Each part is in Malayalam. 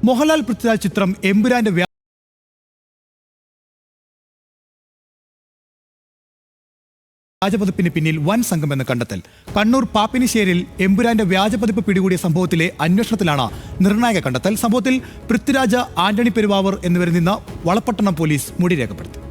മോഹൻലാൽ പൃഥ്വിരാജ് ചിത്രം എമ്പുരാന്റെ വ്യാജപതിപ്പിന് പിന്നിൽ വൻ സംഘമെന്ന് കണ്ടെത്തൽ. കണ്ണൂർ പാപ്പിനിശ്ശേരിയിൽ എമ്പുരാന്റെ വ്യാജപതിപ്പ് പിടികൂടിയ സംഭവത്തിലെ അന്വേഷണത്തിലാണ് നിർണായക കണ്ടെത്തൽ. സംഭവത്തിൽ പൃഥ്വിരാജ്, ആന്റണി പെരുവാവൂർ എന്നിവരിൽ നിന്ന് വളപട്ടണം പോലീസ് മൊഴി രേഖപ്പെടുത്തി.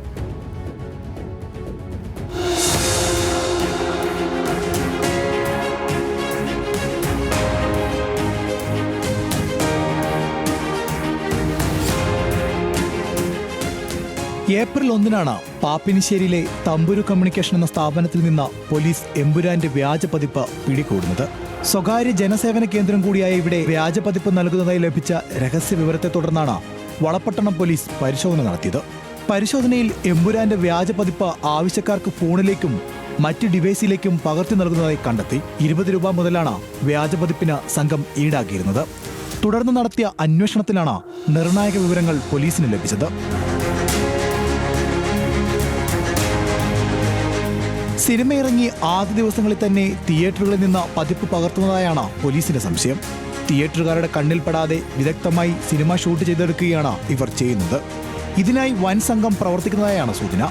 ഏപ്രിൽ 1 പാപ്പിനിശ്ശേരിയിലെ തമ്പുരു കമ്മ്യൂണിക്കേഷൻ എന്ന സ്ഥാപനത്തിൽ നിന്ന് പോലീസ് എമ്പുരാന്റെ വ്യാജപതിപ്പ് പിടികൂടുന്നത്. സ്വകാര്യ ജനസേവന കേന്ദ്രം കൂടിയായ ഇവിടെ വ്യാജപതിപ്പ് നൽകുന്നതായി ലഭിച്ച രഹസ്യ വിവരത്തെ തുടർന്നാണ് വളപട്ടണം പോലീസ് പരിശോധന നടത്തിയത്. പരിശോധനയിൽ എമ്പുരാന്റെ വ്യാജപതിപ്പ് ആവശ്യക്കാർക്ക് ഫോണിലേക്കും മറ്റ് ഡിവൈസിലേക്കും പകർത്തി നൽകുന്നതായി കണ്ടെത്തി. 20 രൂപ മുതലാണ് വ്യാജപതിപ്പിന് സംഘം ഈടാക്കിയിരുന്നത്. തുടർന്ന് നടത്തിയ അന്വേഷണത്തിലാണ് നിർണായക വിവരങ്ങൾ പോലീസിന് ലഭിച്ചത്. സിനിമ ഇറങ്ങി ആദ്യ ദിവസങ്ങളിൽ തന്നെ തിയേറ്ററുകളിൽ നിന്ന് പതിപ്പ് പകർത്തുന്നതായാണ് പോലീസിന്റെ സംശയം. തിയേറ്ററുകാരുടെ കണ്ണിൽപ്പെടാതെ വിദഗ്ധമായി സിനിമ ഷൂട്ട് ചെയ്തെടുക്കുകയാണ് ഇവർ ചെയ്യുന്നത്. ഇതിനായി വൻ സംഘം പ്രവർത്തിക്കുന്നതായാണ് സൂചന.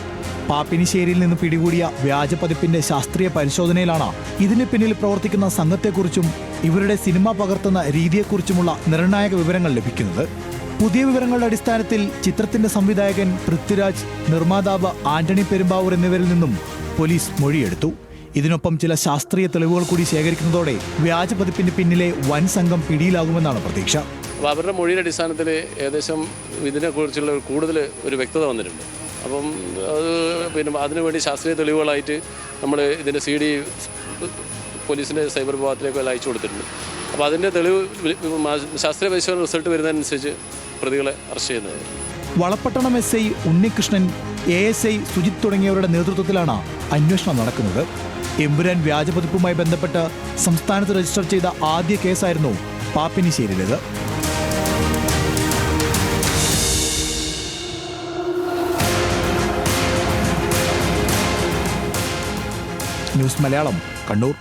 പാപ്പിനിശ്ശേരിയിൽ നിന്ന് പിടികൂടിയ വ്യാജപതിപ്പിന്റെ ശാസ്ത്രീയ പരിശോധനയിലാണ് ഇതിന് പിന്നിൽ പ്രവർത്തിക്കുന്ന സംഘത്തെക്കുറിച്ചും ഇവരുടെ സിനിമ പകർത്തുന്ന രീതിയെക്കുറിച്ചുമുള്ള നിർണായക വിവരങ്ങൾ ലഭിക്കുന്നത്. പുതിയ വിവരങ്ങളുടെ അടിസ്ഥാനത്തിൽ ചിത്രത്തിന്റെ സംവിധായകൻ പൃഥ്വിരാജ്, നിർമ്മാതാവ് ആന്റണി പെരുമ്പാവൂർ എന്നിവരിൽ നിന്നും പോലീസ് മൊഴിയെടുത്തു. ഇതിനൊപ്പം ചില ശാസ്ത്രീയ തെളിവുകൾ കൂടി ശേഖരിക്കുന്നതോടെ വ്യാജപതിപ്പിന് പിന്നിലെ വൻ സംഘം പിടിയിലാകുമെന്നാണ് പ്രതീക്ഷ. അപ്പോൾ അവരുടെ മൊഴിയുടെ അടിസ്ഥാനത്തിൽ ഏകദേശം ഇതിനെക്കുറിച്ചുള്ള കൂടുതൽ ഒരു വ്യക്തത വന്നിട്ടുണ്ട്. അപ്പം അത് അതിനുവേണ്ടി ശാസ്ത്രീയ തെളിവുകളായിട്ട് നമ്മൾ ഇതിൻ്റെ CD പോലീസിൻ്റെ സൈബർ വിഭാഗത്തിലേക്ക് അയച്ചു കൊടുത്തിട്ടുണ്ട്. അപ്പോൾ അതിൻ്റെ തെളിവ് ശാസ്ത്രീയ പരിശോധന റിസൾട്ട് വരുന്നതനുസരിച്ച് പ്രതികളെ അറസ്റ്റ് ചെയ്യുന്നത്. വളപട്ടണം SI ഉണ്ണികൃഷ്ണൻ, ASI സുജിത് തുടങ്ങിയവരുടെ നേതൃത്വത്തിലാണ് അന്വേഷണം നടക്കുന്നത്. എമ്പുരാൻ വ്യാജപതിപ്പുമായി ബന്ധപ്പെട്ട് സംസ്ഥാനത്ത് രജിസ്റ്റർ ചെയ്ത ആദ്യ കേസായിരുന്നു പാപ്പിനിശ്ശേരിയിലേത്. ന്യൂസ് മലയാളം, കണ്ണൂർ.